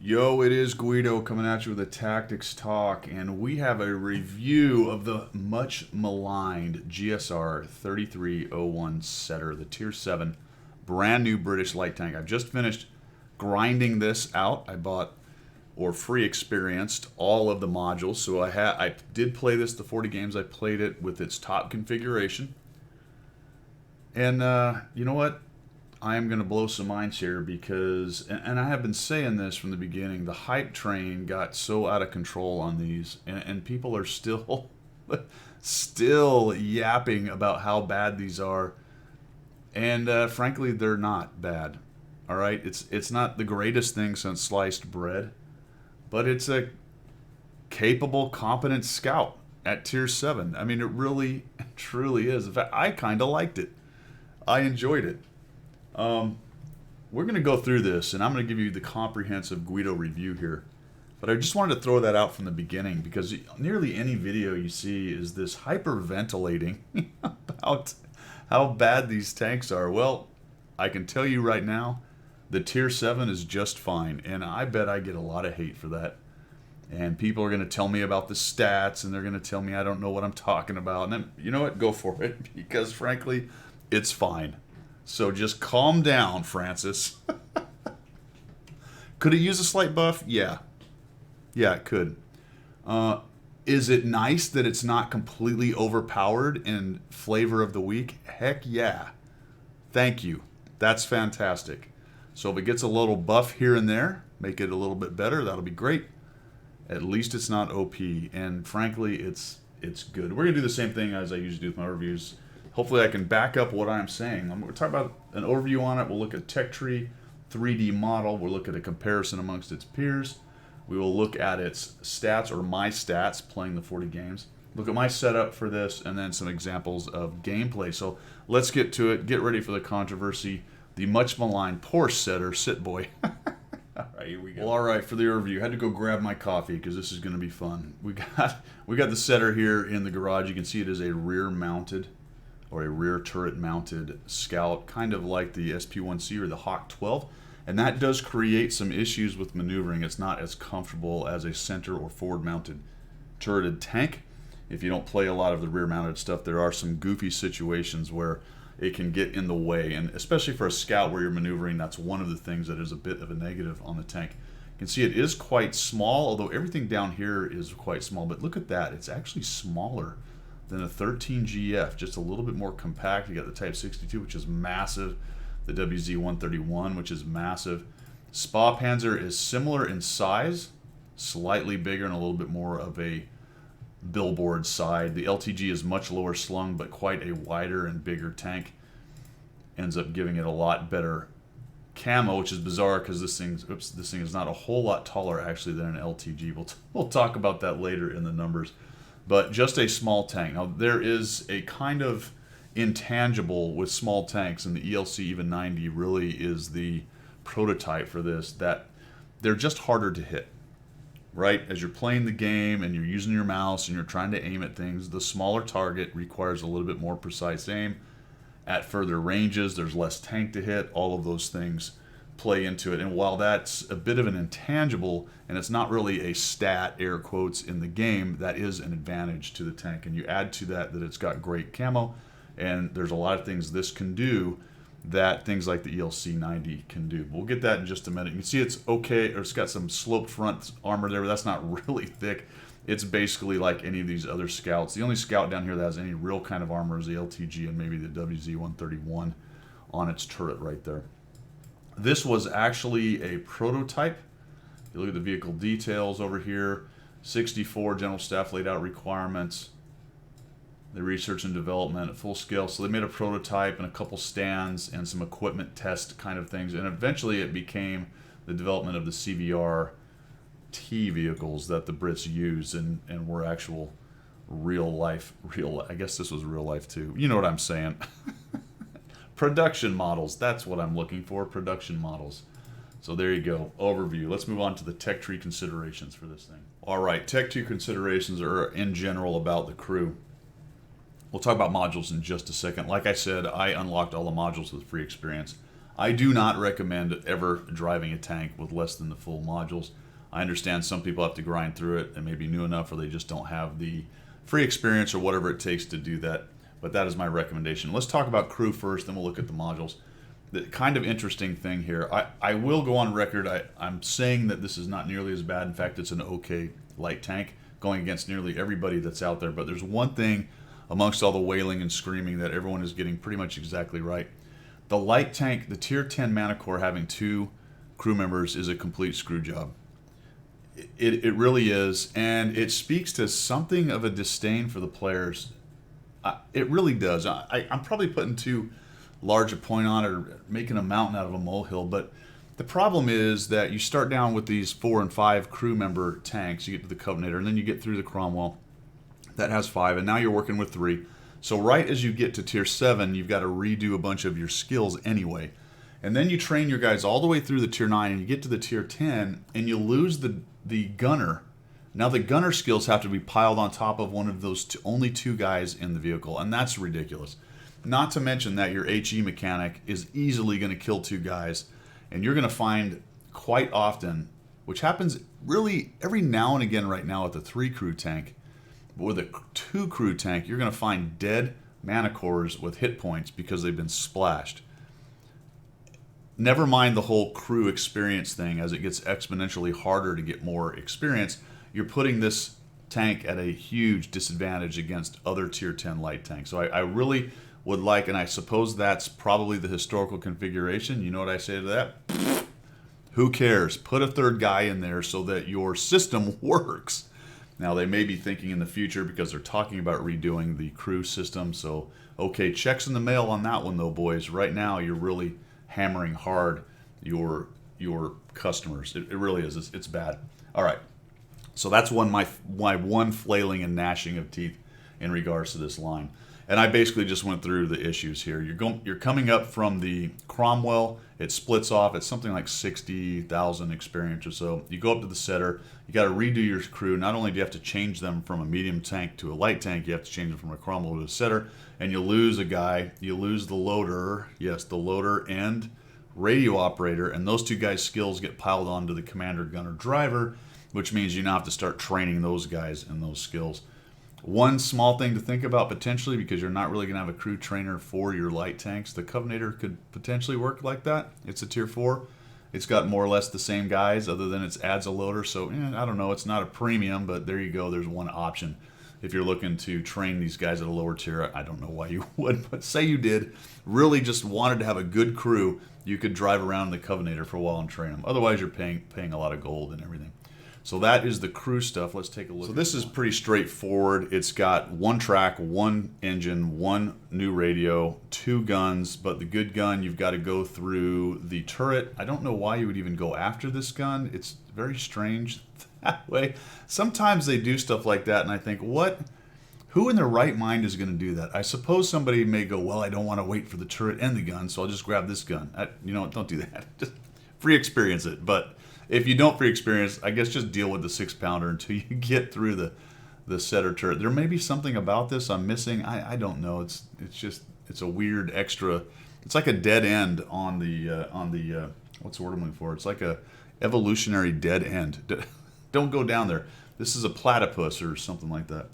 Yo, it is Guido coming at you with a tactics talk, and we have a review of the much maligned GSR 3301 setter, the Tier 7 brand new British light tank. I've just finished grinding this out. I bought or free experienced all of the modules, so I did play this the 40 games. I played it with its top configuration, and you know what? I am going to blow some minds here because, and I have been saying this from the beginning, the hype train got so out of control on these, and people are still, still yapping about how bad these are, and frankly, they're not bad. All right, it's not the greatest thing since sliced bread, but it's a capable, competent scout at Tier 7. I mean, it really, truly is. In fact, I kind of liked it. I enjoyed it. We're going to go through this, and I'm going to give you the comprehensive Guido review here. But I just wanted to throw that out from the beginning because nearly any video you see is this hyperventilating about how bad these tanks are. Well, I can tell you right now, the Tier 7 is just fine, and I bet I get a lot of hate for that. And people are going to tell me about the stats, and they're going to tell me I don't know what I'm talking about. And then, you know what? Go for it, because frankly, it's fine. So just calm down, Francis. Could it use a slight buff? Yeah. Yeah, it could. Is it nice that it's not completely overpowered in flavor of the week? Heck yeah. Thank you. That's fantastic. So if it gets a little buff here and there, make it a little bit better, that'll be great. At least it's not OP. And frankly, it's good. We're going to do the same thing as I usually do with my reviews. Hopefully I can back up what I'm saying. We're talking about an overview on it. We'll look at tech tree, 3D model. We'll look at a comparison amongst its peers. We will look at its stats, or my stats, playing the 40 games. Look at my setup for this, and then some examples of gameplay. So let's get to it. Get ready for the controversy. The much maligned Porsche setter, sit boy. All right, here we go. Well, all right, for the overview, I had to go grab my coffee because this is going to be fun. We got the setter here in the garage. You can see it is a rear-mounted, or a rear turret mounted scout, kind of like the SP1C or the Hawk 12, and that does create some issues with maneuvering. It's not as comfortable as a center or forward mounted turreted tank. If you don't play a lot of the rear mounted stuff, there are some goofy situations where it can get in the way, and especially for a scout where you're maneuvering, that's one of the things that is a bit of a negative on the tank. You can see it is quite small, although everything down here is quite small, but look at that, it's actually smaller than a 13GF, just a little bit more compact. You got the Type 62, which is massive, the WZ-131, which is massive. Spa Panzer is similar in size, slightly bigger and a little bit more of a billboard side. The LTG is much lower slung, but quite a wider and bigger tank. Ends up giving it a lot better camo, which is bizarre because this thing is not a whole lot taller actually than an LTG. We'll talk about that later in the numbers. But just a small tank. Now, there is a kind of intangible with small tanks, and the ELC even 90 really is the prototype for this, that they're just harder to hit, right? As you're playing the game and you're using your mouse and you're trying to aim at things, the smaller target requires a little bit more precise aim. At further ranges, there's less tank to hit. All of those things play into it, and while that's a bit of an intangible and it's not really a stat, air quotes, in the game, that is an advantage to the tank. And you add to that it's got great camo, and there's a lot of things this can do that things like the ELC 90 can do. We'll get that in just a minute. You can see it's okay, or it's got some sloped front armor there, but that's not really thick. It's basically like any of these other scouts. The only scout down here that has any real kind of armor is the LTG and maybe the WZ-131 on its turret right there. This was actually a prototype. If you look at the vehicle details over here, 64 General Staff laid out requirements, the research and development at full scale. So they made a prototype and a couple stands and some equipment test kind of things. And eventually it became the development of the CVR-T vehicles that the Brits use and were actual I guess this was real life too. You know what I'm saying. Production models, that's what I'm looking for, production models. So there you go, overview. Let's move on to the tech tree considerations for this thing. All right, tech tree considerations are in general about the crew. We'll talk about modules in just a second. Like I said, I unlocked all the modules with free experience. I do not recommend ever driving a tank with less than the full modules. I understand some people have to grind through it and maybe new enough, or they just don't have the free experience or whatever it takes to do that. But that is my recommendation. Let's talk about crew first, then we'll look at the modules. The kind of interesting thing here, I will go on record, I'm saying that this is not nearly as bad. In fact, it's an okay light tank going against nearly everybody that's out there. But there's one thing amongst all the wailing and screaming that everyone is getting pretty much exactly right. The light tank, the tier 10 Mana Core having 2 crew members is a complete screw job. It really is, and it speaks to something of a disdain for the players. It really does. I'm probably putting too large a point on it or making a mountain out of a molehill, but the problem is that you start down with these 4 and 5 crew member tanks, you get to the Covenanter, and then you get through the Cromwell. That has 5, and now you're working with 3. So right as you get to tier 7, you've got to redo a bunch of your skills anyway. And then you train your guys all the way through the tier 9, and you get to the tier 10, and you lose the gunner. Now the gunner skills have to be piled on top of one of those only 2 guys in the vehicle, and that's ridiculous. Not to mention that your HE mechanic is easily going to kill 2 guys, and you're going to find quite often, which happens really every now and again right now with the 3 crew tank, but with a 2 crew tank, you're going to find dead mana cores with hit points because they've been splashed. Never mind the whole crew experience thing. As it gets exponentially harder to get more experience, you're putting this tank at a huge disadvantage against other tier 10 light tanks. So I really would like, and I suppose that's probably the historical configuration. You know what I say to that? Who cares? Put a 3rd guy in there so that your system works. Now, they may be thinking in the future because they're talking about redoing the crew system. So, okay, checks in the mail on that one, though, boys. Right now, you're really hammering hard your customers. It really is. It's bad. All right. So that's my one flailing and gnashing of teeth in regards to this line. And I basically just went through the issues here. You're coming up from the Cromwell. It splits off. It's something like 60,000 experience or so. You go up to the setter. You got to redo your crew. Not only do you have to change them from a medium tank to a light tank, you have to change them from a Cromwell to a setter. And you lose a guy. You lose the loader. Yes, the loader and radio operator. And those 2 guys' skills get piled onto the commander, gunner, driver, which means you now have to start training those guys and those skills. One small thing to think about potentially, because you're not really going to have a crew trainer for your light tanks, the Covenanter could potentially work like that. It's a tier 4. It's got more or less the same guys other than it adds a loader. So, I don't know. It's not a premium, but there you go. There's one option. If you're looking to train these guys at a lower tier, I don't know why you would, but say you did, really just wanted to have a good crew, you could drive around the Covenanter for a while and train them. Otherwise, you're paying a lot of gold and everything. So that is the crew stuff. Let's take a look. So this is pretty straightforward. It's got 1 track, 1 engine, 1 new radio, 2 guns, but the good gun, you've got to go through the turret. I don't know why you would even go after this gun. It's very strange that way. Sometimes they do stuff like that, and I think, who in their right mind is going to do that? I suppose somebody may go, well, I don't want to wait for the turret and the gun, so I'll just grab this gun. You know what? Don't do that. Just free experience it. But if you don't free experience, I guess just deal with the 6-pounder until you get through the setter turret. There may be something about this I'm missing. I don't know. It's a weird extra. It's like a dead end on the what's the word I'm looking for? It's like a evolutionary dead end. Don't go down there. This is a platypus or something like that.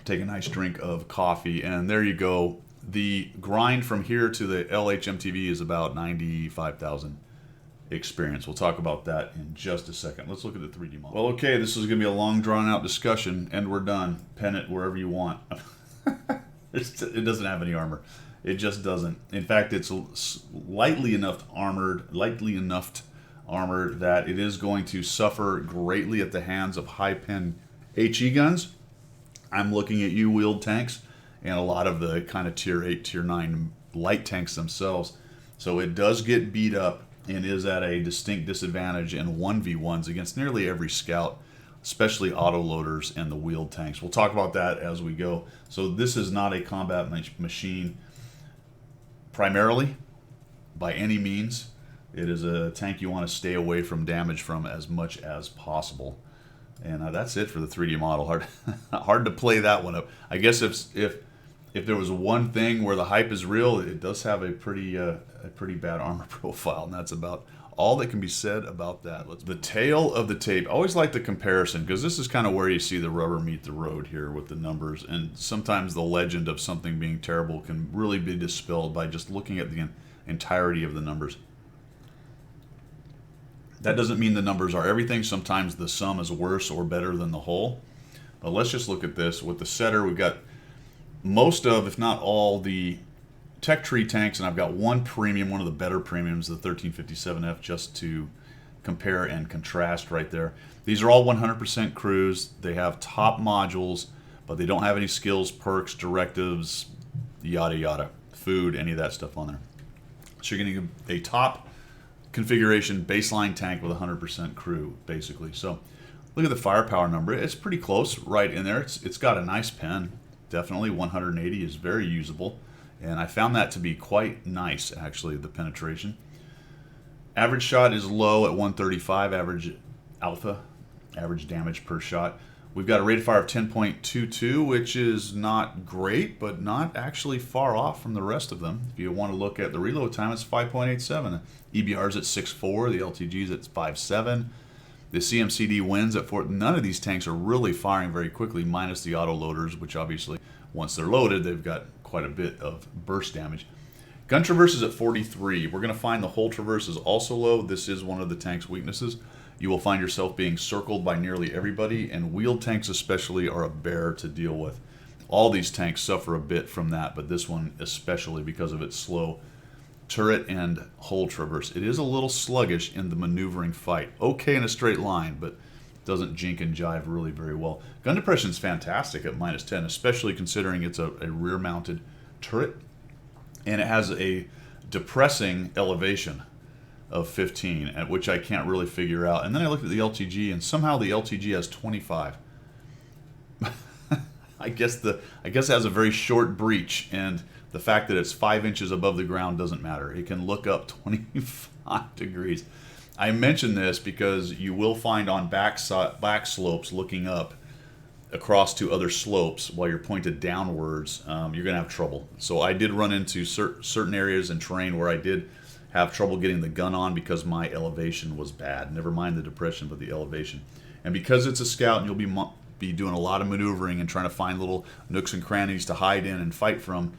Take a nice drink of coffee, and there you go. The grind from here to the LHMTV is about 95,000. Experience. We'll talk about that in just a second. Let's look at the 3D model. Well, okay, this is going to be a long, drawn-out discussion, and we're done. Pen it wherever you want. It doesn't have any armor. It just doesn't. In fact, it's lightly enough armored that it is going to suffer greatly at the hands of high-pen HE guns. I'm looking at you wheeled tanks and a lot of the kind of tier 8, tier 9 light tanks themselves. So it does get beat up and is at a distinct disadvantage in 1v1s against nearly every scout, especially autoloaders and the wheeled tanks. We'll talk about that as we go. So this is not a combat machine primarily, by any means. It is a tank you want to stay away from damage from as much as possible. And that's it for the 3D model. Hard to play that one up. I guess if if there was one thing where the hype is real, it does have a pretty bad armor profile, and that's about all that can be said about that. The tail of the tape. I always like the comparison because this is kind of where you see the rubber meet the road here with the numbers, and sometimes the legend of something being terrible can really be dispelled by just looking at the entirety of the numbers. That doesn't mean the numbers are everything. Sometimes the sum is worse or better than the whole. But let's just look at this. With the setter, we've got most of, if not all, the Tech Tree tanks, and I've got one premium, one of the better premiums, the 1357F, just to compare and contrast right there. These are all 100% crews. They have top modules, but they don't have any skills, perks, directives, yada yada, food, any of that stuff on there. So you're getting a top configuration baseline tank with 100% crew, basically. So look at the firepower number. It's pretty close, right in there. It's got a nice pen. Definitely 180 is very usable. And I found that to be quite nice, actually, the penetration. Average shot is low at 135, average alpha, average damage per shot. We've got a rate of fire of 10.22, which is not great, but not actually far off from the rest of them. If you want to look at the reload time, it's 5.87. EBR's at 6.4, the LTG's at 5.7. The CMCD wins at 4. None of these tanks are really firing very quickly, minus the autoloaders, which obviously, once they're loaded, they've got quite a bit of burst damage. Gun traverse is at 43. We're going to find the hull traverse is also low. This is one of the tank's weaknesses. You will find yourself being circled by nearly everybody, and wheeled tanks especially are a bear to deal with. All these tanks suffer a bit from that, but this one especially because of its slow turret and hull traverse. It is a little sluggish in the maneuvering fight. Okay in a straight line, but doesn't jink and jive really very well. Gun depression is fantastic at -10, especially considering it's a rear-mounted turret, and it has a depressing elevation of 15, at which I can't really figure out. And then I looked at the LTG, and somehow the LTG has 25. I guess it has a very short breach, and the fact that it's 5 inches above the ground doesn't matter. It can look up 25 degrees. I mention this because you will find on back slopes looking up across to other slopes while you're pointed downwards, you're going to have trouble. So I did run into certain areas and terrain where I did have trouble getting the gun on because my elevation was bad. Never mind the depression, but the elevation. And because it's a scout and you'll be doing a lot of maneuvering and trying to find little nooks and crannies to hide in and fight from,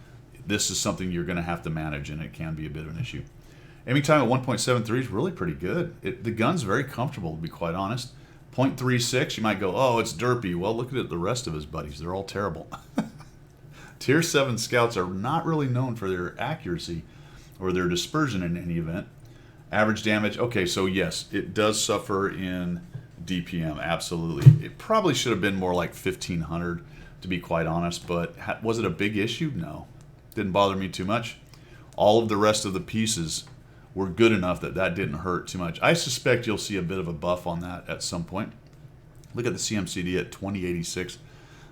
this is something you're going to have to manage, and it can be a bit of an issue. Aiming time at 1.73 is really pretty good. The gun's very comfortable, to be quite honest. 0.36, you might go, oh, it's derpy. Well, look at the rest of his buddies. They're all terrible. Tier 7 scouts are not really known for their accuracy or their dispersion in any event. Average damage, okay, so yes, it does suffer in DPM, absolutely. It probably should have been more like 1,500, to be quite honest, but was it a big issue? No. Didn't bother me too much. All of the rest of the pieces were good enough that didn't hurt too much. I suspect you'll see a bit of a buff on that at some point. Look at the CMCD at 2086,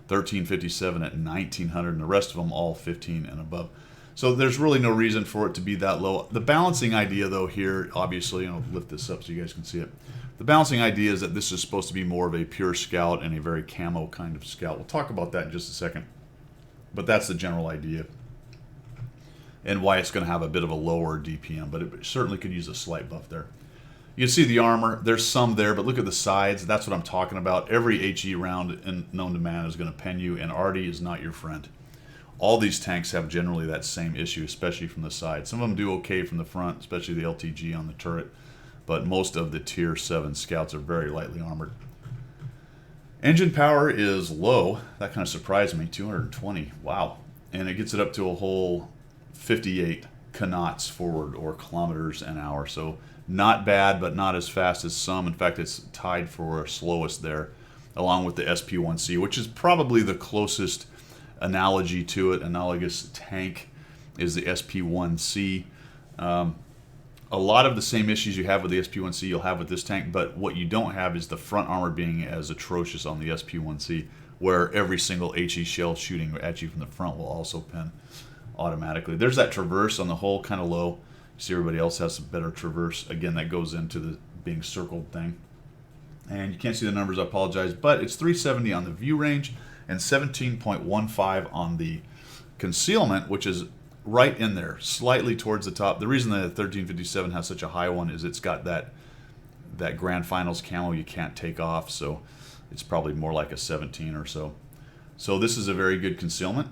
1357 at 1900, and the rest of them all 15 and above. So there's really no reason for it to be that low. The balancing idea, though, here, obviously, and I'll lift this up so you guys can see it. The balancing idea is that this is supposed to be more of a pure scout and a very camo kind of scout. We'll talk about that in just a second. But that's the general idea, and why it's going to have a bit of a lower DPM, but it certainly could use a slight buff there. You can see the armor. There's some there, but look at the sides. That's what I'm talking about. Every HE round known to man is going to pen you, and arty is not your friend. All these tanks have generally that same issue, especially from the side. Some of them do okay from the front, especially the LTG on the turret, but most of the Tier 7 scouts are very lightly armored. Engine power is low. That kind of surprised me, 220. Wow. And it gets it up to a whole 58 knots forward, or kilometers an hour. So not bad, but not as fast as some. In fact, it's tied for slowest there, along with the SP1C, which is probably the closest analogy to it. Analogous tank is the SP1C. A lot of the same issues you have with the SP1C you'll have with this tank, but what you don't have is the front armor being as atrocious on the SP1C, where every single HE shell shooting at you from the front will also pen automatically. There's that traverse on the hull, kind of low. You see everybody else has a better traverse. Again, that goes into the being circled thing. And you can't see the numbers, I apologize, but it's 370 on the view range and 17.15 on the concealment, which is right in there, slightly towards the top. The reason the 1357 has such a high one is it's got that Grand Finals camo you can't take off, so it's probably more like a 17 or so. So this is a very good concealment.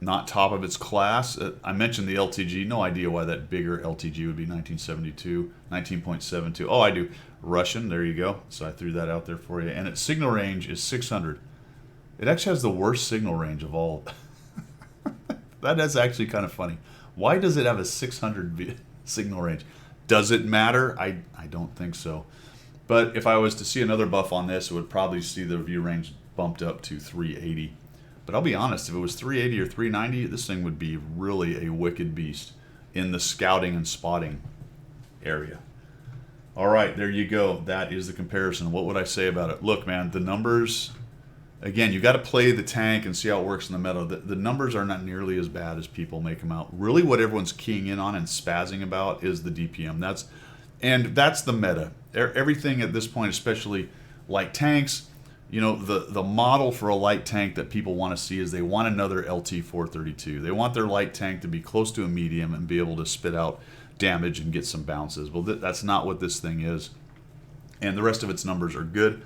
Not top of its class. I mentioned the LTG. No idea why that bigger LTG would be 1972, 19.72. Oh, I do. Russian, there you go. So I threw that out there for you. And its signal range is 600. It actually has the worst signal range of all. That is actually kind of funny. Why does it have a 600 signal range? Does it matter? I don't think so. But if I was to see another buff on this, it would probably see the view range bumped up to 380. But I'll be honest, if it was 380 or 390, this thing would be really a wicked beast in the scouting and spotting area. All right, there you go. That is the comparison. What would I say about it? Look, man, the numbers, again, you got to play the tank and see how it works in the meta. The numbers are not nearly as bad as people make them out. Really what everyone's keying in on and spazzing about is the DPM. That's the meta. Everything at this point, especially like tanks, you know, the model for a light tank that people want to see is they want another LT-432. They want their light tank to be close to a medium and be able to spit out damage and get some bounces. Well, that's not what this thing is. And the rest of its numbers are good.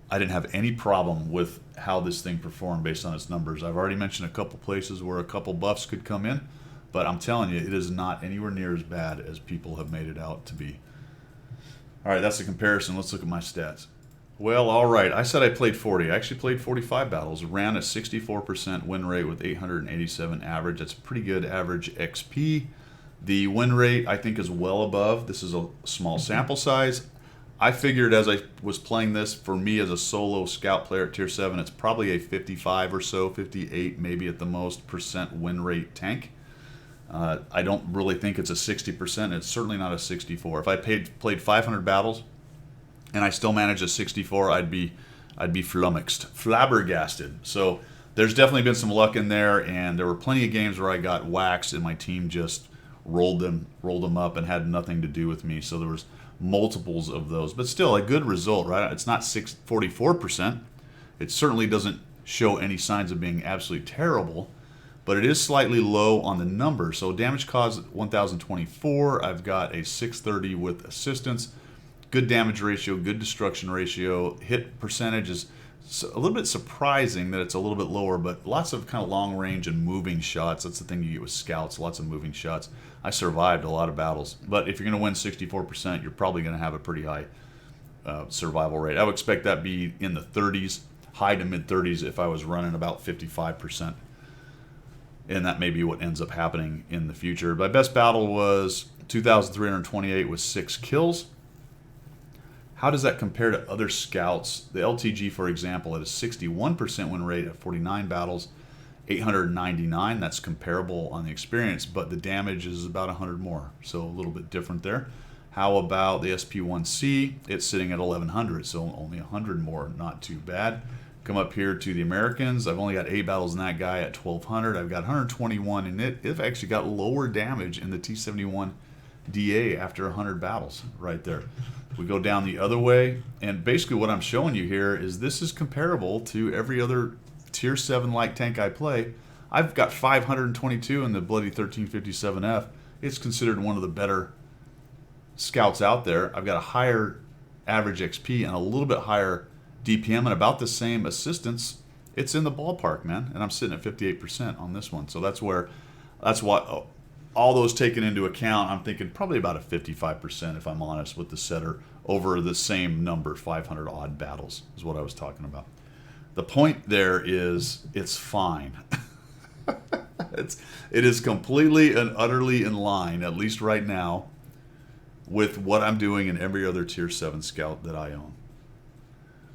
I didn't have any problem with how this thing performed based on its numbers. I've already mentioned a couple places where a couple buffs could come in, but I'm telling you, it is not anywhere near as bad as people have made it out to be. All right, that's the comparison. Let's look at my stats. Well, all right. I said I played 40. I actually played 45 battles. Ran a 64% win rate with 887 average. That's pretty good average XP. The win rate, I think, is well above. This is a small sample size. I figured as I was playing this, for me as a solo scout player at Tier 7, it's probably a 55 or so, 58 maybe at the most % win rate tank. I don't really think it's a 60%. It's certainly not a 64. If I played 500 battles, and I still managed a 64, I'd be flabbergasted. So there's definitely been some luck in there, and there were plenty of games where I got waxed and my team just rolled them up and had nothing to do with me. So there was multiples of those, but still a good result, right? It's not 44%. It certainly doesn't show any signs of being absolutely terrible, but it is slightly low on the number. So damage caused 1024. I've got a 630 with assistance. Good damage ratio, good destruction ratio. Hit percentage is a little bit surprising that it's a little bit lower, but lots of kind of long range and moving shots. That's the thing you get with scouts, lots of moving shots. I survived a lot of battles, but if you're going to win 64%, you're probably going to have a pretty high survival rate. I would expect that be in the 30s, high to mid 30s if I was running about 55%. And that may be what ends up happening in the future. My best battle was 2,328 with 6 kills. How does that compare to other scouts? The LTG, for example, had a 61% win rate at 49 battles, 899. That's comparable on the experience, but the damage is about 100 more, so a little bit different there. How about the SP1C? It's sitting at 1100, so only 100 more, not too bad. Come up here to the Americans. I've only got 8 battles in that guy at 1200. I've got 121 in it. It's actually got lower damage in the T71 DA after 100 battles right there. We go down the other way, and basically what I'm showing you here is this is comparable to every other Tier 7 light tank I play. I've got 522 in the bloody 1357F. It's considered one of the better scouts out there. I've got a higher average XP and a little bit higher DPM and about the same assistance. It's in the ballpark, man, and I'm sitting at 58% on this one. So that's what all those taken into account, I'm thinking probably about a 55%, if I'm honest, with the setter over the same number, 500 odd battles is what I was talking about. The point there is it's fine. It is completely and utterly in line, at least right now, with what I'm doing in every other Tier 7 scout that I own.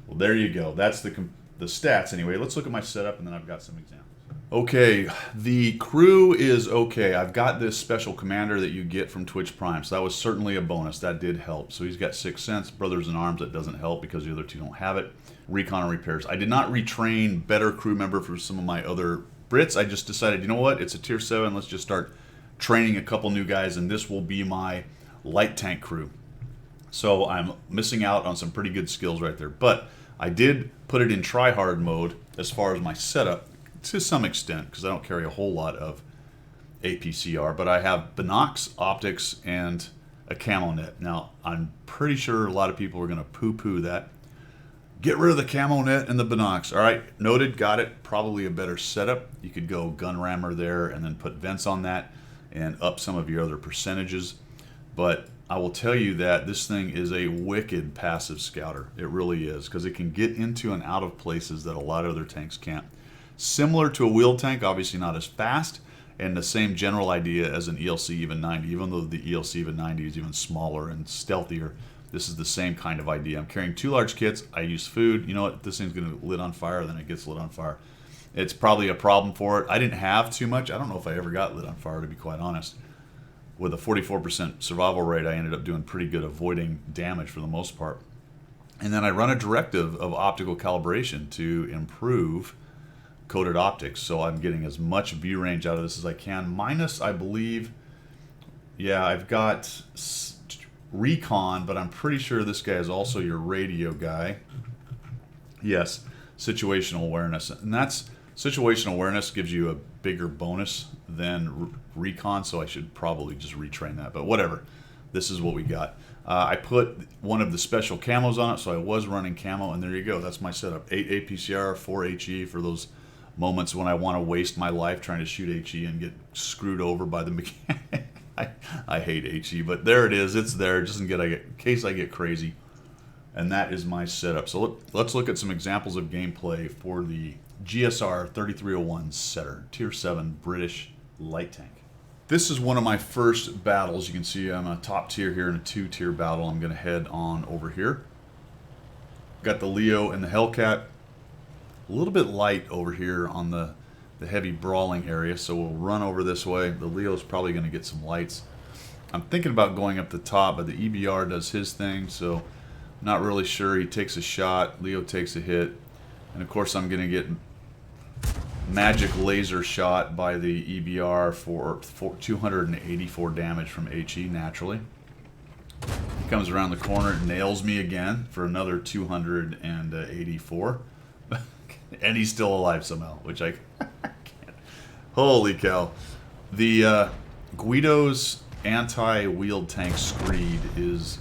Well, there you go. That's the stats anyway. Let's look at my setup, and then I've got some examples. Okay, the crew is okay. I've got this special commander that you get from Twitch Prime, so that was certainly a bonus. That did help. So he's got 6 cents. Brothers in Arms, that doesn't help because the other two don't have it. Recon and repairs. I did not retrain better crew member for some of my other Brits. I just decided, you know what? It's a Tier 7. Let's just start training a couple new guys, and this will be my light tank crew. So I'm missing out on some pretty good skills right there. But I did put it in try-hard mode as far as my setup to some extent, because I don't carry a whole lot of APCR, but I have binocs, optics, and a camo net. Now, I'm pretty sure a lot of people are going to poo-poo that. Get rid of the camo net and the binocs. All right, noted, got it. Probably a better setup. You could go gun rammer there and then put vents on that and up some of your other percentages. But I will tell you that this thing is a wicked passive scouter. It really is, because it can get into and out of places that a lot of other tanks can't. Similar to a wheeled tank, obviously not as fast, and the same general idea as an ELC even 90, even though the ELC even 90 is even smaller and stealthier. This is the same kind of idea. I'm carrying 2 large kits. I use food. You know what? This thing's going to get lit on fire, then it gets lit on fire. It's probably a problem for it. I didn't have too much. I don't know if I ever got lit on fire, to be quite honest. With a 44% survival rate, I ended up doing pretty good avoiding damage for the most part. And then I run a directive of optical calibration to improve coated optics. So I'm getting as much view range out of this as I can. Minus, I believe, yeah, I've got recon, but I'm pretty sure this guy is also your radio guy. Yes, situational awareness. And that's situational awareness gives you a bigger bonus than recon, so I should probably just retrain that. But whatever, this is what we got. I put one of the special camos on it, so I was running camo, and there you go. That's my setup. 8 APCR, 4 HE for those moments when I want to waste my life trying to shoot HE and get screwed over by the mechanic. I hate HE, but there it is. It's there, just in case I get crazy. And that is my setup. So let's look at some examples of gameplay for the GSR 3301 setter, Tier 7 British light tank. This is one of my first battles. You can see I'm a top tier here in a 2-tier battle. I'm going to head on over here. Got the Leo and the Hellcat. A little bit light over here on the heavy brawling area, so we'll run over this way. The Leo's probably going to get some lights. I'm thinking about going up the top, but the EBR does his thing, so not really sure. He takes a shot, Leo takes a hit, and of course I'm going to get magic laser shot by the EBR for 284 damage from HE naturally. He comes around the corner, nails me again for another 284. And he's still alive somehow, which I can't. Holy cow. The Guido's anti-wheeled tank screed is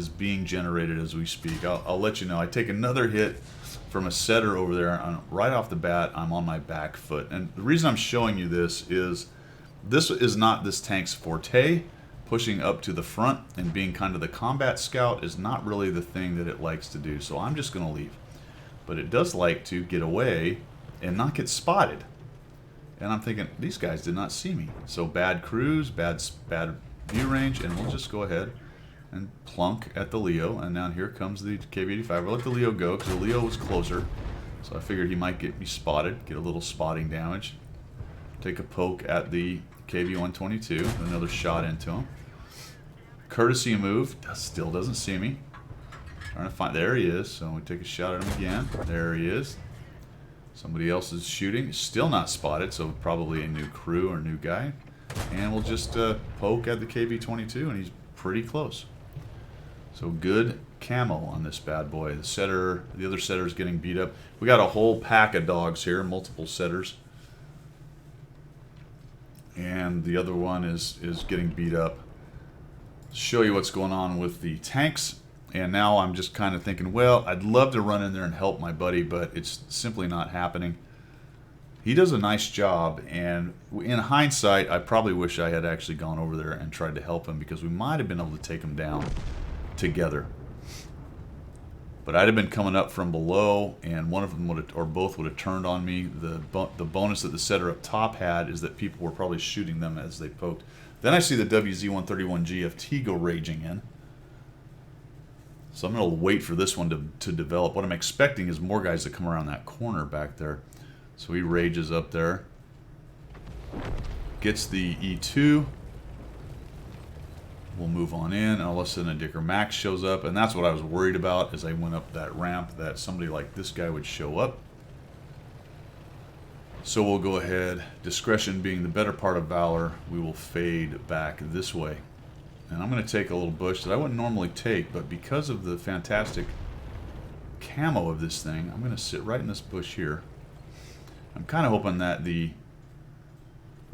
being generated as we speak. I'll let you know. I take another hit from a setter over there, and right off the bat, I'm on my back foot. And the reason I'm showing you this is not this tank's forte. Pushing up to the front and being kind of the combat scout is not really the thing that it likes to do. So I'm just going to leave. But it does like to get away and not get spotted. And I'm thinking, these guys did not see me. So bad cruise, bad view range, and we'll just go ahead and plunk at the Leo. And now here comes the KV-85. We'll let the Leo go because the Leo was closer. So I figured he might get me spotted, get a little spotting damage. Take a poke at the KV-122, another shot into him. Courtesy move, still doesn't see me. Trying to find, there he is, so we take a shot at him again. There he is. Somebody else is shooting, still not spotted, so probably a new crew or new guy. And we'll just poke at the KV-22, and he's pretty close. So good camo on this bad boy. The other setter is getting beat up. We got a whole pack of dogs here, multiple setters. And the other one is getting beat up. Show you what's going on with the tanks. And now I'm just kind of thinking, well, I'd love to run in there and help my buddy, but it's simply not happening. He does a nice job, and in hindsight, I probably wish I had actually gone over there and tried to help him, because we might have been able to take him down together. But I'd have been coming up from below, and one of them would have, or both would have turned on me. The bonus that the setter up top had is that people were probably shooting them as they poked. Then I see the WZ-131 GFT go raging in. So I'm going to wait for this one to develop. What I'm expecting is more guys to come around that corner back there. So he rages up there. Gets the E2. We'll move on in, and all of a sudden a Dicker Max shows up, and that's what I was worried about as I went up that ramp, that somebody like this guy would show up. So we'll go ahead, discretion being the better part of valor, we will fade back this way. And I'm going to take a little bush that I wouldn't normally take, but because of the fantastic camo of this thing, I'm going to sit right in this bush here. I'm kind of hoping that the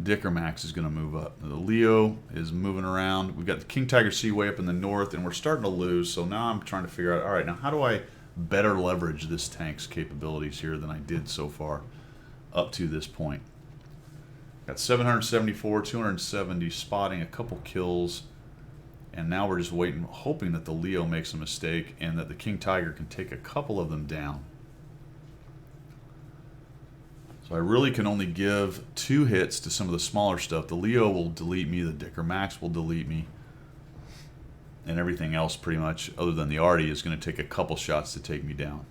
Dicker Max is going to move up. The Leo is moving around. We've got the King Tiger Sea way up in the north, and we're starting to lose. So now I'm trying to figure out, all right, now how do I better leverage this tank's capabilities here than I did so far up to this point? Got 774, 270 spotting, a couple kills, and now we're just waiting, hoping that the Leo makes a mistake and that the King Tiger can take a couple of them down. So I really can only give 2 hits to some of the smaller stuff. The Leo will delete me, the Dicker Max will delete me, and everything else pretty much, other than the Artie, is going to take a couple shots to take me down.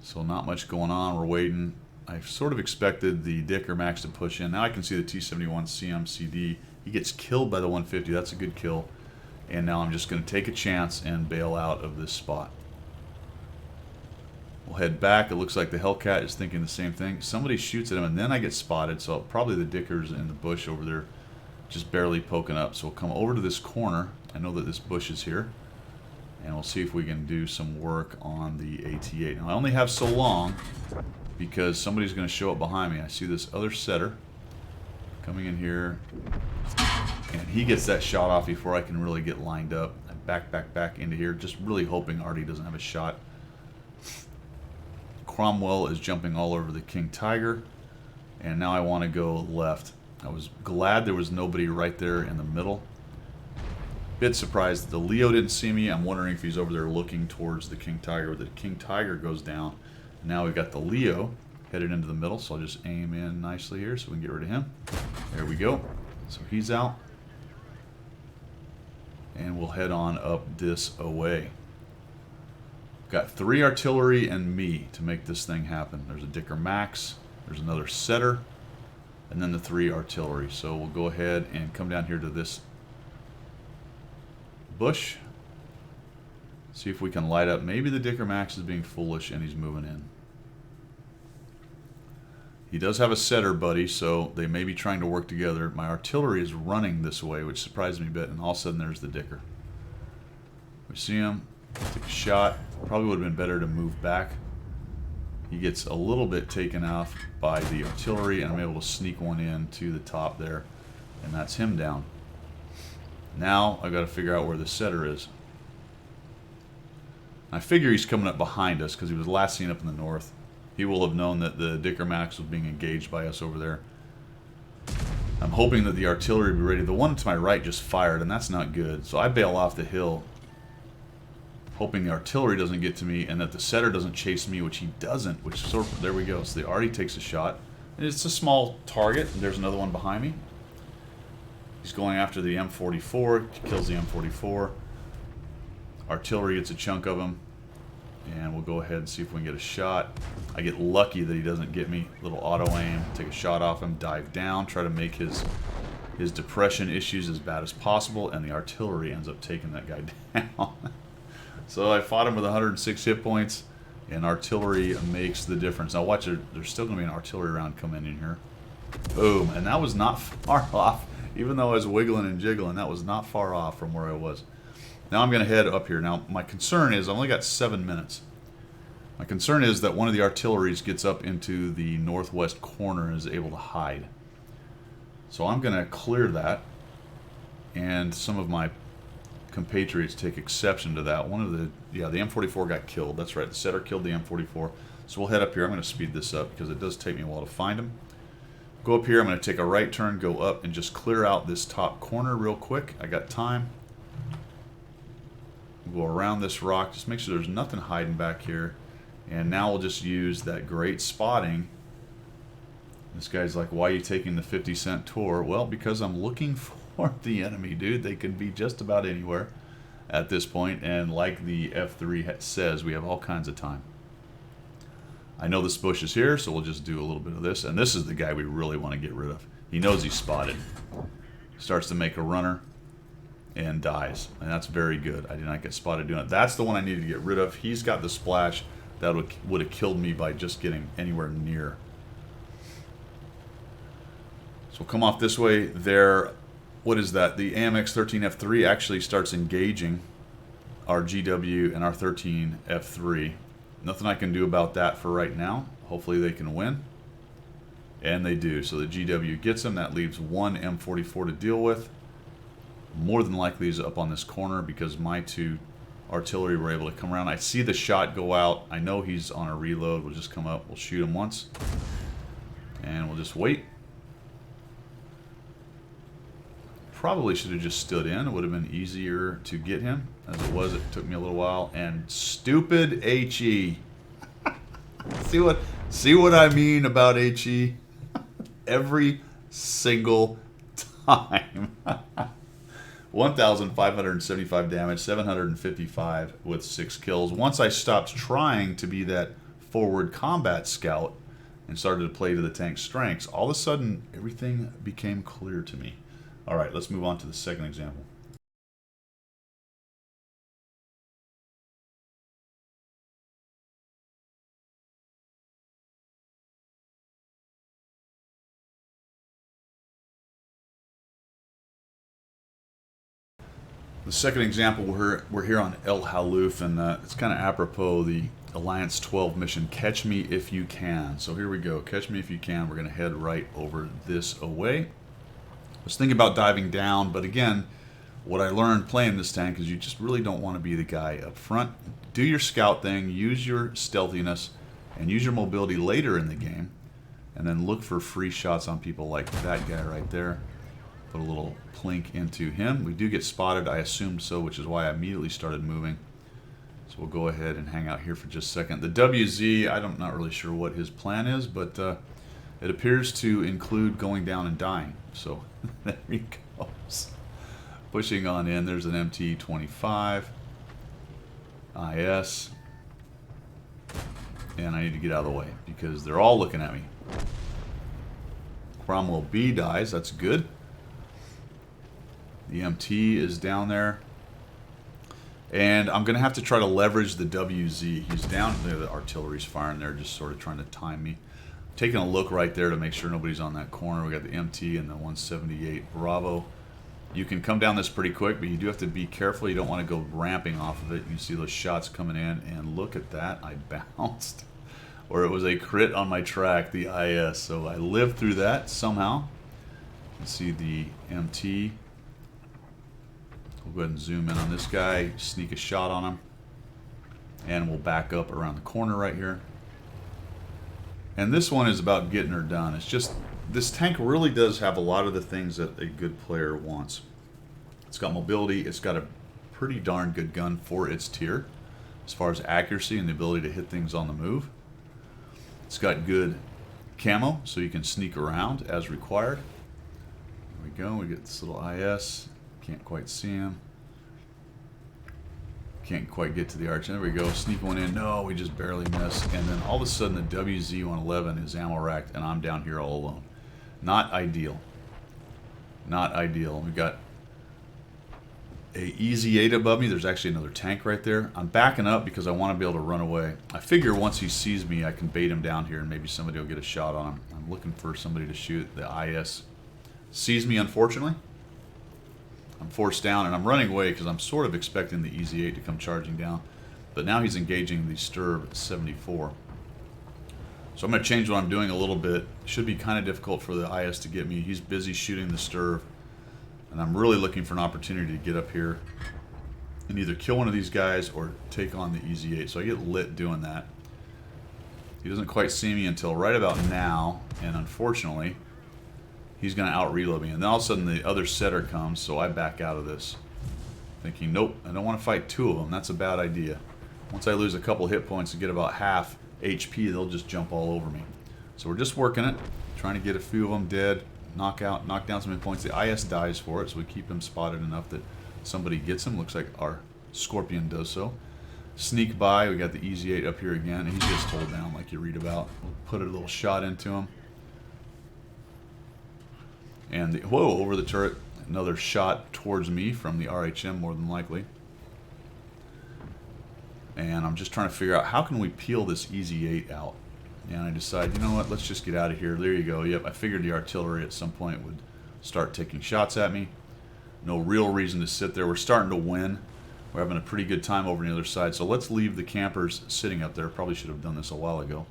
So not much going on, we're waiting. I sort of expected the Dicker Max to push in. Now I can see the T-71 CMCD. He gets killed by the 150, that's a good kill. And now I'm just going to take a chance and bail out of this spot. We'll head back. It looks like the Hellcat is thinking the same thing. Somebody shoots at him, and then I get spotted. So probably the Dicker's in the bush over there, just barely poking up. So we'll come over to this corner. I know that this bush is here, and we'll see if we can do some work on the AT-8. Now I only have so long because somebody's going to show up behind me. I see this other setter coming in here, and he gets that shot off before I can really get lined up. I back into here, just really hoping Artie doesn't have a shot. Cromwell is jumping all over the King Tiger, and now I want to go left. I was glad there was nobody right there in the middle. Bit surprised that the Leo didn't see me. I'm wondering if he's over there looking towards the King Tiger. The King Tiger goes down. Now we've got the Leo headed into the middle, so I'll just aim in nicely here so we can get rid of him. There we go. So he's out. And we'll head on up this away. Got 3 artillery and me to make this thing happen. There's a Dicker Max, there's another setter, and then the 3 artillery. So we'll go ahead and come down here to this bush. See if we can light up. Maybe the Dicker Max is being foolish and he's moving in. He does have a setter buddy, so they may be trying to work together. My artillery is running this way, which surprised me a bit, and all of a sudden there's the Dicker. We see him, take a shot. Probably would have been better to move back. He gets a little bit taken off by the artillery, and I'm able to sneak one in to the top there, and that's him down. Now I've got to figure out where the setter is. I figure he's coming up behind us because he was last seen up in the north. He will have known that the Dicker Max was being engaged by us over there. I'm hoping that the artillery will be ready. The one to my right just fired, and that's not good. So I bail off the hill, hoping the artillery doesn't get to me and that the setter doesn't chase me, which he doesn't, which sort of, there we go. So the Artie takes a shot. And it's a small target. There's another one behind me. He's going after the M44, kills the M44. Artillery gets a chunk of him, and we'll go ahead and see if we can get a shot. I get lucky that he doesn't get me. Little auto aim, take a shot off him, dive down, try to make his depression issues as bad as possible, and the artillery ends up taking that guy down. So I fought him with 106 hit points, and artillery makes the difference. Now watch, there's still going to be an artillery round coming in here. Boom, and that was not far off. Even though I was wiggling and jiggling, that was not far off from where I was. Now I'm going to head up here. Now my concern is, I've only got 7 minutes. My concern is that one of the artilleries gets up into the northwest corner and is able to hide. So I'm going to clear that, and some of my compatriots take exception to that. The M44 got killed. That's right, the setter killed the M44. So we'll head up here. I'm going to speed this up because it does take me a while to find him. Go up here. I'm going to take a right turn, go up, and just clear out this top corner real quick. I got time. We'll go around this rock. Just make sure there's nothing hiding back here. And now we'll just use that great spotting. This guy's like, why are you taking the 50-cent tour? Well, because I'm looking for the enemy, dude. They can be just about anywhere at this point, and like the F3 says, we have all kinds of time. I know this bush is here, so we'll just do a little bit of this, and this is the guy we really want to get rid of. He knows he's spotted. Starts to make a runner and dies, and that's very good. I did not get spotted doing it. That's the one I needed to get rid of. He's got the splash that would have killed me by just getting anywhere near. So we'll come off this way there. What is that? The AMX-13F3 actually starts engaging our GW and our 13F3. Nothing I can do about that for right now. Hopefully they can win. And they do. So the GW gets him. That leaves one M44 to deal with. More than likely he's up on this corner because my two artillery were able to come around. I see the shot go out. I know he's on a reload. We'll just come up. We'll shoot him once. And we'll just wait. Probably should have just stood in. It would have been easier to get him. As it was, it took me a little while. And stupid HE. See what I mean about HE? Every single time. 1,575 damage, 755 with 6 kills. Once I stopped trying to be that forward combat scout and started to play to the tank's strengths, all of a sudden everything became clear to me. All right, let's move on to the second example. The second example, we're here on El Halouf, and it's kind of apropos the Alliance 12 mission, Catch Me If You Can. So here we go, Catch Me If You Can. We're going to head right over this away. I was thinking about diving down, but again, what I learned playing this tank is you just really don't want to be the guy up front. Do your scout thing, use your stealthiness, and use your mobility later in the game, and then look for free shots on people like that guy right there. Put a little plink into him. We do get spotted, I assumed so, which is why I immediately started moving. So we'll go ahead and hang out here for just a second. The WZ, I'm not really sure what his plan is, but it appears to include going down and dying. So there he goes. Pushing on in. There's an MT-25. IS. And I need to get out of the way because they're all looking at me. Cromwell B dies. That's good. The MT is down there. And I'm going to have to try to leverage the WZ. He's down. The artillery's firing there, just sort of trying to time me. Taking a look right there to make sure nobody's on that corner. We got the MT and the 178 Bravo. You can come down this pretty quick, but you do have to be careful. You don't want to go ramping off of it. You see those shots coming in, and look at that. I bounced. Or it was a crit on my track, the IS. So I lived through that somehow. You can see the MT. We'll go ahead and zoom in on this guy, sneak a shot on him, and we'll back up around the corner right here. And this one is about getting her done. It's just, this tank really does have a lot of the things that a good player wants. It's got mobility, it's got a pretty darn good gun for its tier, as far as accuracy and the ability to hit things on the move. It's got good camo, so you can sneak around as required. There we go, we get this little IS. Can't quite see him. Can't quite get to the arch. There we go. Sneak one in. No, we just barely miss. And then all of a sudden the WZ-111 is ammo racked and I'm down here all alone. Not ideal. Not ideal. We've got a EZ-8 above me. There's actually another tank right there. I'm backing up because I want to be able to run away. I figure once he sees me, I can bait him down here and maybe somebody will get a shot on him. I'm looking for somebody to shoot. The IS sees me, unfortunately. I'm forced down, and I'm running away because I'm sort of expecting the EZ-8 to come charging down. But now he's engaging the Sturb 74. So I'm going to change what I'm doing a little bit. Should be kind of difficult for the IS to get me. He's busy shooting the Sturb. And I'm really looking for an opportunity to get up here and either kill one of these guys or take on the EZ-8. So I get lit doing that. He doesn't quite see me until right about now, and unfortunately he's going to out-reload me. And then all of a sudden the other setter comes, so I back out of this. Thinking, nope, I don't want to fight two of them. That's a bad idea. Once I lose a couple hit points and get about half HP, they'll just jump all over me. So we're just working it, trying to get a few of them dead, knock down some hit points. The IS dies for it, so we keep him spotted enough that somebody gets him. Looks like our Scorpion does so. Sneak by, we got the EZ-8 up here again. He's just hold down like you read about. We'll put a little shot into him. And, whoa, over the turret, another shot towards me from the RHM, more than likely. And I'm just trying to figure out how can we peel this EZ-8 out. And I decide, you know what, let's just get out of here. There you go. Yep, I figured the artillery at some point would start taking shots at me. No real reason to sit there. We're starting to win. We're having a pretty good time over on the other side. So let's leave the campers sitting up there. Probably should have done this a while ago.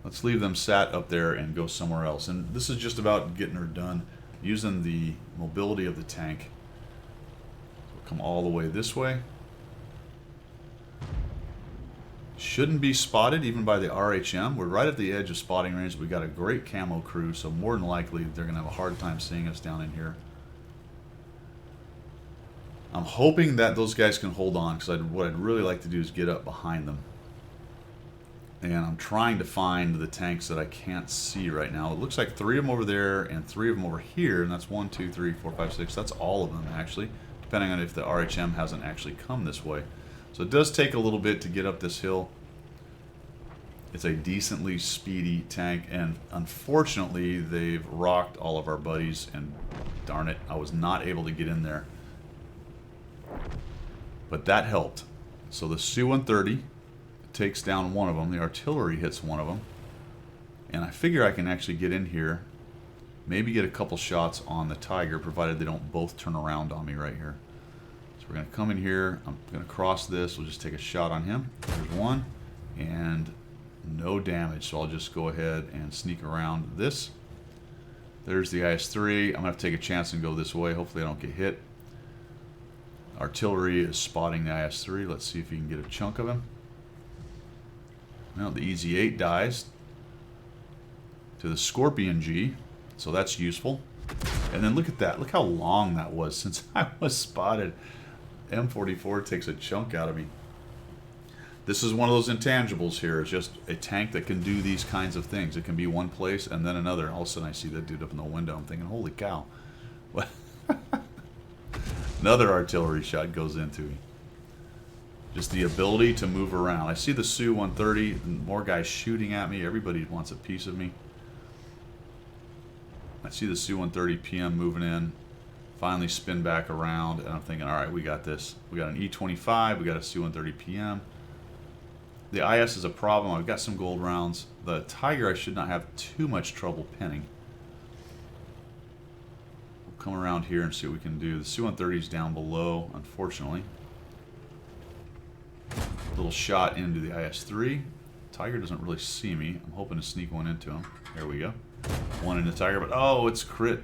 Let's leave them sat up there and go somewhere else. And this is just about getting her done using the mobility of the tank. We'll come all the way this way. Shouldn't be spotted even by the RHM. We're right at the edge of spotting range. We've got a great camo crew, so more than likely they're going to have a hard time seeing us down in here. I'm hoping that those guys can hold on, because what I'd really like to do is get up behind them. And I'm trying to find the tanks that I can't see right now. It looks like 3 of them over there and 3 of them over here, and that's 1, 2, 3, 4, 5, 6. That's all of them, actually, depending on if the RHM hasn't actually come this way. So it does take a little bit to get up this hill. It's a decently speedy tank, and unfortunately, they've rocked all of our buddies, and darn it, I was not able to get in there. But that helped. So the Su-130 takes down one of them. The artillery hits one of them. And I figure I can actually get in here, maybe get a couple shots on the Tiger, provided they don't both turn around on me right here. So we're going to come in here. I'm going to cross this. We'll just take a shot on him. There's one. And no damage. So I'll just go ahead and sneak around this. There's the IS-3. I'm going to have to take a chance and go this way. Hopefully I don't get hit. Artillery is spotting the IS-3. Let's see if you can get a chunk of him. Well, the EZ-8 dies to the Scorpion G, so that's useful. And then look at that. Look how long that was since I was spotted. M44 takes a chunk out of me. This is one of those intangibles here. It's just a tank that can do these kinds of things. It can be one place and then another. All of a sudden I see that dude up in the window. I'm thinking, holy cow. What? Another artillery shot goes into me. Just the ability to move around. I see the Su-130, more guys shooting at me. Everybody wants a piece of me. I see the Su-130 PM moving in. Finally spin back around, and I'm thinking, all right, we got this. We got an E-25, we got a Su-130 PM. The IS is a problem. I've got some gold rounds. The Tiger I should not have too much trouble pinning. We'll come around here and see what we can do. The Su-130 is down below, unfortunately. Little shot into the IS-3. Tiger doesn't really see me. I'm hoping to sneak one into him. There we go. One in the Tiger, but oh, it's crit.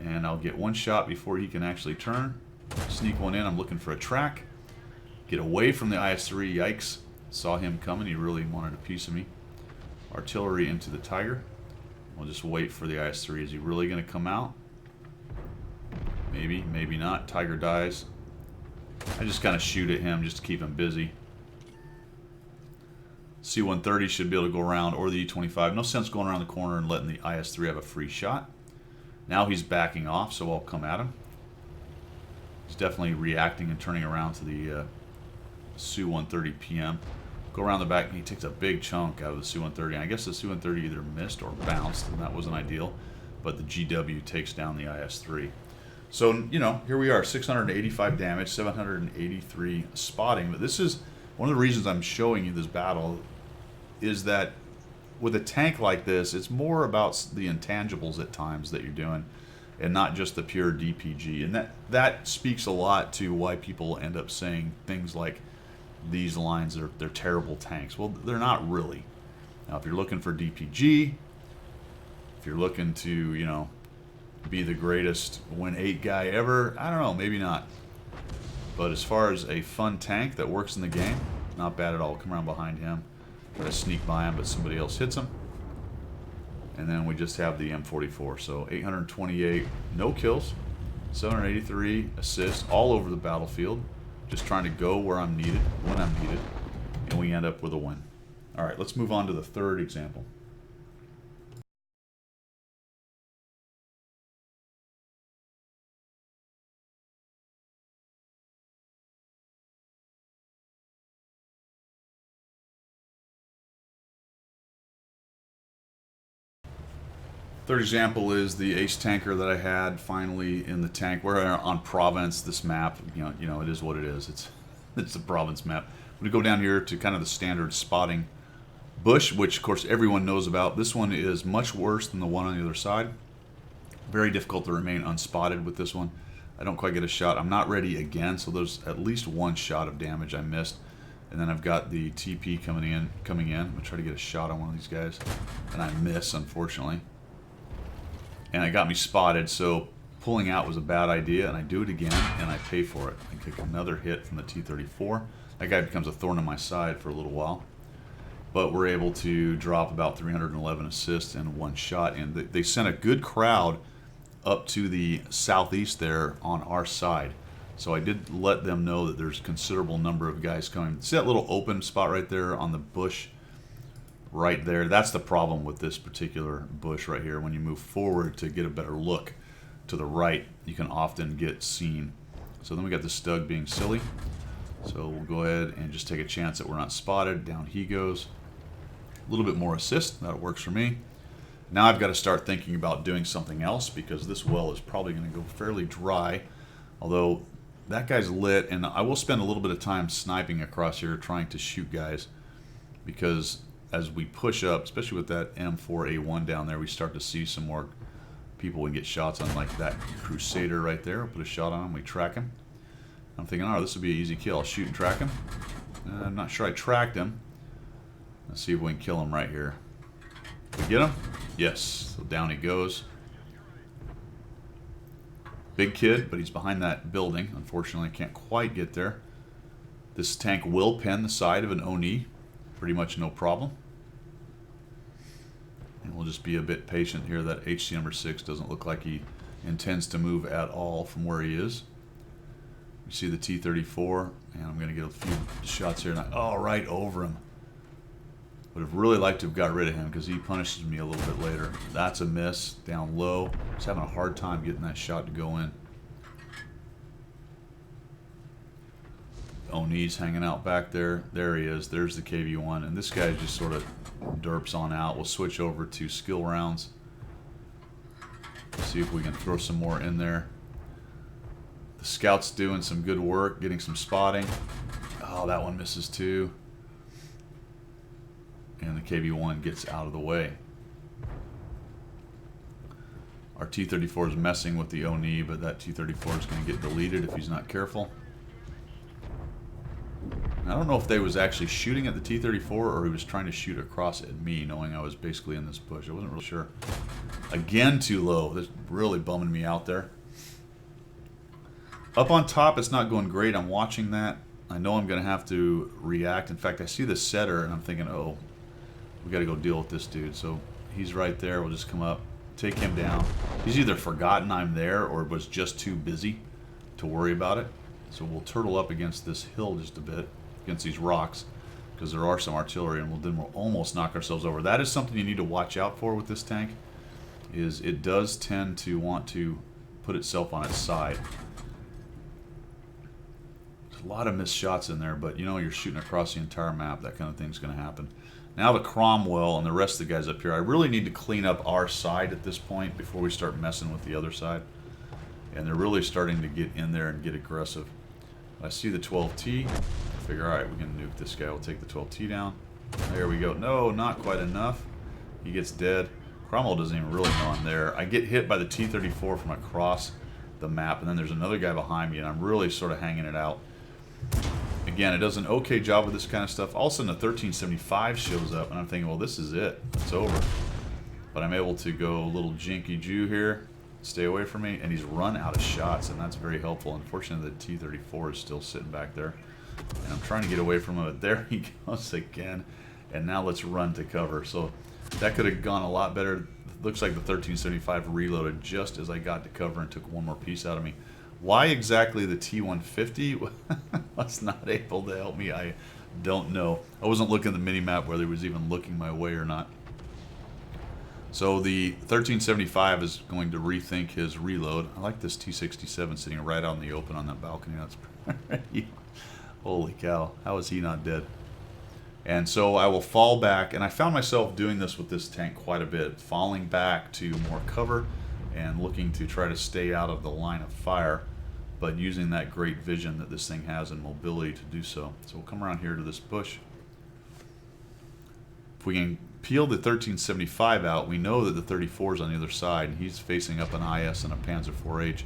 And I'll get one shot before he can actually turn. Sneak one in. I'm looking for a track. Get away from the IS-3. Yikes. Saw him coming. He really wanted a piece of me. Artillery into the Tiger. We'll just wait for the IS-3. Is he really going to come out? Maybe, maybe not. Tiger dies. I just kind of shoot at him just to keep him busy. C-130 should be able to go around, or the E-25. No sense going around the corner and letting the IS-3 have a free shot. Now he's backing off, so I'll come at him. He's definitely reacting and turning around to the Su-130 PM. Go around the back, and he takes a big chunk out of the Su-130. I guess the Su-130 either missed or bounced, and that wasn't ideal. But the GW takes down the IS-3. So, you know, here we are, 685 damage, 783 spotting. But this is one of the reasons I'm showing you this battle, is that with a tank like this, it's more about the intangibles at times that you're doing and not just the pure DPG. And that speaks a lot to why people end up saying things like these lines are they're terrible tanks. Well, they're not really. Now, if you're looking for DPG, if you're looking to, you know, be the greatest win 8 guy ever, I don't know, maybe not. But as far as a fun tank that works in the game, not bad at all. Come around behind him, try to sneak by him, but somebody else hits him. And then we just have the M44. So 828 no kills, 783 assists all over the battlefield, just trying to go where I'm needed, when I'm needed, and we end up with a win. All right, let's move on to the third example. Third example is the ace tanker that I had finally in the tank. We're on Province, this map, you know, it is what it is. It's the Province map. We go down here to kind of the standard spotting bush, which of course everyone knows about. This one is much worse than the one on the other side. Very difficult to remain unspotted with this one. I don't quite get a shot. I'm not ready again, so there's at least one shot of damage I missed. And then I've got the TP coming in. I'm going to try to get a shot on one of these guys. And I miss, unfortunately. And it got me spotted, so pulling out was a bad idea. And I do it again, and I pay for it. I kick another hit from the T-34. That guy becomes a thorn in my side for a little while. But we're able to drop about 311 assists in one shot. And they sent a good crowd up to the southeast there on our side. So I did let them know that there's a considerable number of guys coming. See that little open spot right there on the bush right there? That's the problem with this particular bush right here. When you move forward to get a better look to the right, you can often get seen. So then we got the Stug being silly. So we'll go ahead and just take a chance that we're not spotted. Down he goes. A little bit more assist. That works for me. Now I've got to start thinking about doing something else because this well is probably going to go fairly dry. Although that guy's lit, and I will spend a little bit of time sniping across here trying to shoot guys, because as we push up, especially with that M4A1 down there, we start to see some more people. We get shots on, like that Crusader right there. We'll put a shot on him, we track him. I'm thinking, oh, this would be an easy kill. I'll shoot and track him. I'm not sure I tracked him. Let's see if we can kill him right here. We get him? Yes. So down he goes. Big kid, but he's behind that building. Unfortunately, I can't quite get there. This tank will pen the side of an Oni. Pretty much no problem. And we'll just be a bit patient here. That HC number 6 doesn't look like he intends to move at all from where he is. We see the T-34, and I'm going to get a few shots here. Oh, right over him. Would have really liked to have got rid of him because he punishes me a little bit later. That's a miss. Down low. Just having a hard time getting that shot to go in. Oni's hanging out back there. There he is. There's the KV-1. And this guy just sort of derps on out. We'll switch over to skill rounds. See if we can throw some more in there. The scout's doing some good work, getting some spotting. Oh, that one misses too. And the KV-1 gets out of the way. Our T-34 is messing with the Oni, but that T-34 is going to get deleted if he's not careful. I don't know if they was actually shooting at the T-34 or he was trying to shoot across at me, knowing I was basically in this bush. I wasn't really sure. Again, too low. That's really bumming me out there. Up on top, it's not going great. I'm watching that. I know I'm going to have to react. In fact, I see the setter, and I'm thinking, oh, we got to go deal with this dude. So he's right there. We'll just come up, take him down. He's either forgotten I'm there or was just too busy to worry about it. So we'll turtle up against this hill just a bit, against these rocks, because there are some artillery, and then we'll almost knock ourselves over. That is something you need to watch out for with this tank, is it does tend to want to put itself on its side. There's a lot of missed shots in there, but you know, you're shooting across the entire map. That kind of thing's going to happen. Now the Cromwell and the rest of the guys up here, I really need to clean up our side at this point before we start messing with the other side. And they're really starting to get in there and get aggressive. I see the 12T. I figure, all right, we can nuke this guy. We'll take the 12T down. There we go. No, not quite enough. He gets dead. Cromwell doesn't even really know I'm there. I get hit by the T-34 from across the map, and then there's another guy behind me, and I'm really sort of hanging it out. Again, it does an okay job with this kind of stuff. All of a sudden, the 1375 shows up, and I'm thinking, well, this is it. It's over. But I'm able to go a little jinky Jew here. Stay away from me, and he's run out of shots, and that's very helpful. Unfortunately, the T-34 is still sitting back there, and I'm trying to get away from him, but there he goes again. And now let's run to cover. So that could have gone a lot better. Looks like the 1375 reloaded just as I got to cover and took one more piece out of me. Why exactly the T-150 was not able to help me, I don't know. I wasn't looking at the mini-map whether he was even looking my way or not. So the 1375 is going to rethink his reload. I like this T-67 sitting right out in the open on that balcony. That's pretty... Holy cow, how is he not dead? And so I will fall back, and I found myself doing this with this tank quite a bit, falling back to more cover and looking to try to stay out of the line of fire, but using that great vision that this thing has and mobility to do so. So we'll come around here to this bush. If we can peel the 1375 out, we know that the 34 is on the other side, and he's facing up an IS and a Panzer IV-H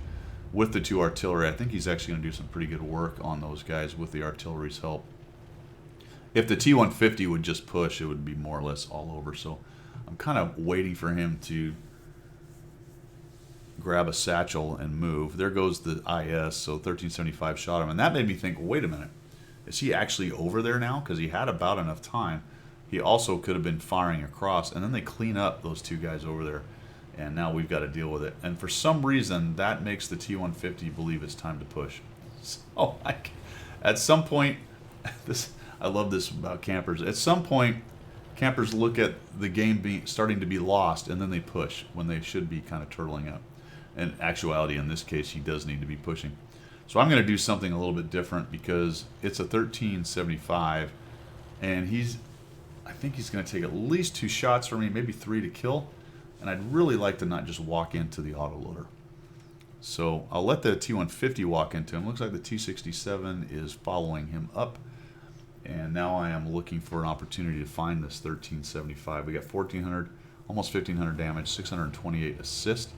with the two artillery. I think he's actually going to do some pretty good work on those guys with the artillery's help. If the T150 would just push, it would be more or less all over. So I'm kind of waiting for him to grab a satchel and move. There goes the IS, so 1375 shot him. And that made me think, wait a minute, is he actually over there now? Because he had about enough time. He also could have been firing across, and then they clean up those two guys over there, and now we've got to deal with it. And for some reason, that makes the T150 believe it's time to push. So at some point, I love this about campers. At some point, campers look at the game starting to be lost, and then they push when they should be kind of turtling up. In actuality, in this case, he does need to be pushing. So I'm going to do something a little bit different because it's a 1375, and I think he's going to take at least 2 shots for me, maybe 3 to kill. And I'd really like to not just walk into the autoloader. So I'll let the T150 walk into him. Looks like the T67 is following him up. And now I am looking for an opportunity to find this 1375. We got 1,400, almost 1,500 damage, 628 assist,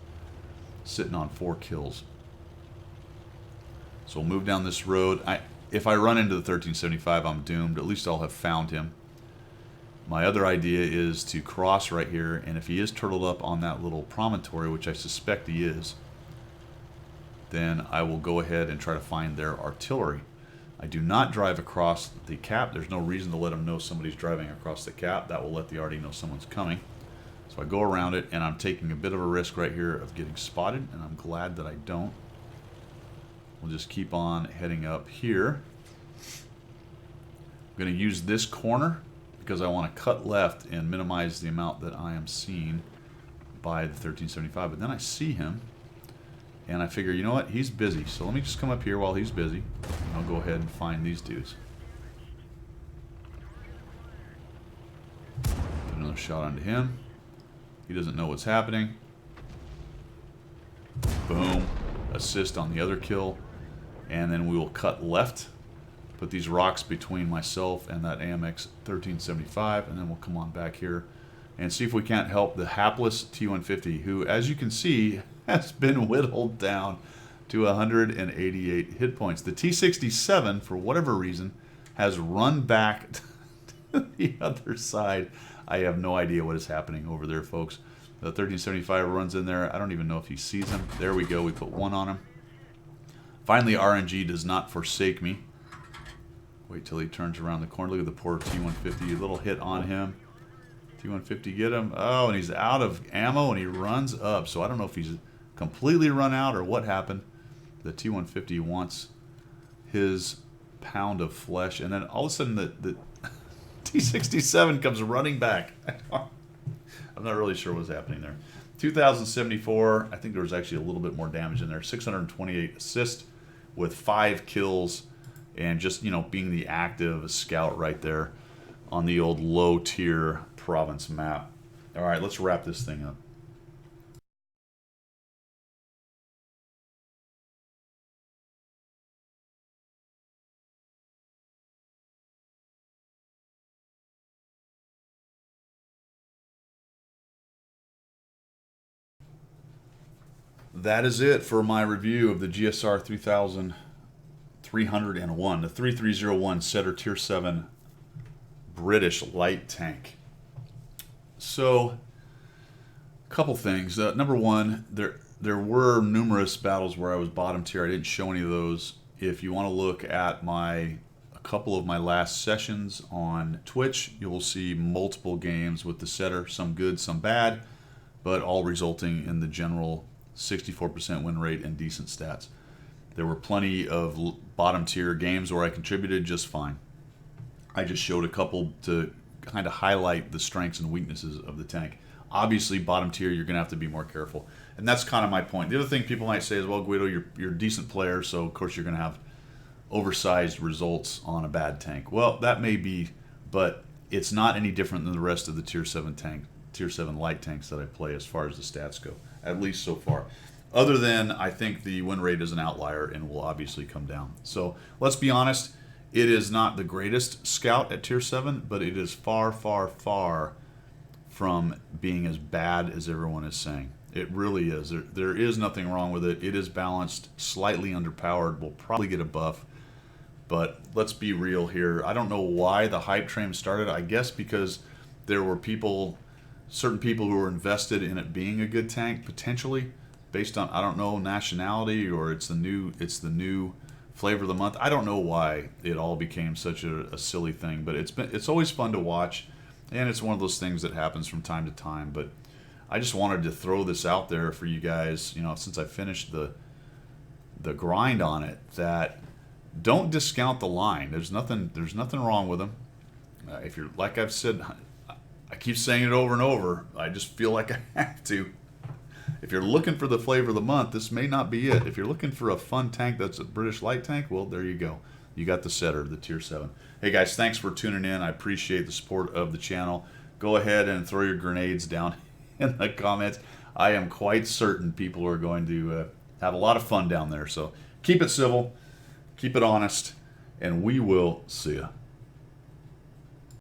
sitting on 4 kills. So we'll move down this road. If I run into the 1375, I'm doomed. At least I'll have found him. My other idea is to cross right here, and if he is turtled up on that little promontory, which I suspect he is, then I will go ahead and try to find their artillery. I do not drive across the cap. There's no reason to let them know somebody's driving across the cap. That will let the arty know someone's coming. So I go around it, and I'm taking a bit of a risk right here of getting spotted, and I'm glad that I don't. We'll just keep on heading up here. I'm going to use this corner because I want to cut left and minimize the amount that I am seen by the 1375. But then I see him, and I figure, you know what, he's busy. So let me just come up here while he's busy, and I'll go ahead and find these dudes. Put another shot onto him. He doesn't know what's happening. Boom. Assist on the other kill. And then we will cut left. Put these rocks between myself and that AMX 1375, and then we'll come on back here and see if we can't help the hapless T150, who, as you can see, has been whittled down to 188 hit points. The T67, for whatever reason, has run back to the other side. I have no idea what is happening over there, folks. The 1375 runs in there. I don't even know if he sees him. There we go. We put 1 on him. Finally, RNG does not forsake me. Wait till he turns around the corner. Look at the poor T150. A little hit on him. T150 get him. Oh, and he's out of ammo, and he runs up. So I don't know if he's completely run out or what happened. The T150 wants his pound of flesh. And then all of a sudden, the T67 comes running back. I'm not really sure what's happening there. 2,074. I think there was actually a little bit more damage in there. 628 assists with 5 kills. And just, you know, being the active scout right there on the old low-tier province map. All right, let's wrap this thing up. That is it for my review of the GSR 3301, the 3301 Setter Tier 7 British light tank. So, a couple things. Number one, there were numerous battles where I was bottom tier. I didn't show any of those. If you want to look at a couple of my last sessions on Twitch, you will see multiple games with the Setter, some good, some bad, but all resulting in the general 64% win rate and decent stats. There were plenty of bottom tier games where I contributed just fine. I just showed a couple to kind of highlight the strengths and weaknesses of the tank. Obviously, bottom tier, you're going to have to be more careful. And that's kind of my point. The other thing people might say is, well, Guido, you're a decent player, so of course you're going to have oversized results on a bad tank. Well, that may be, but it's not any different than the rest of the Tier 7 light tanks that I play as far as the stats go, at least so far. Other than, I think the win rate is an outlier and will obviously come down. So let's be honest, it is not the greatest scout at Tier 7, but it is far, far, far from being as bad as everyone is saying. It really is. There is nothing wrong with it. It is balanced, slightly underpowered. We'll probably get a buff, But let's be real here. I don't know why the hype train started. I guess because there were certain people who were invested in it being a good tank, potentially, based on, I don't know, nationality, or it's the new flavor of the month. I don't know why it all became such a silly thing, but it's always fun to watch, and it's one of those things that happens from time to time. But I just wanted to throw this out there for you guys, since I finished the grind on it, that don't discount the line. There's nothing wrong with them. If you're, like I've said, I keep saying it over and over. I just feel like I have to. If you're looking for the flavor of the month, this may not be it. If you're looking for a fun tank that's a British light tank, well, there you go. You got the setter, the Tier 7. Hey guys, thanks for tuning in. I appreciate the support of the channel. Go ahead and throw your grenades down in the comments. I am quite certain people are going to have a lot of fun down there. So keep it civil, keep it honest, and we will see ya.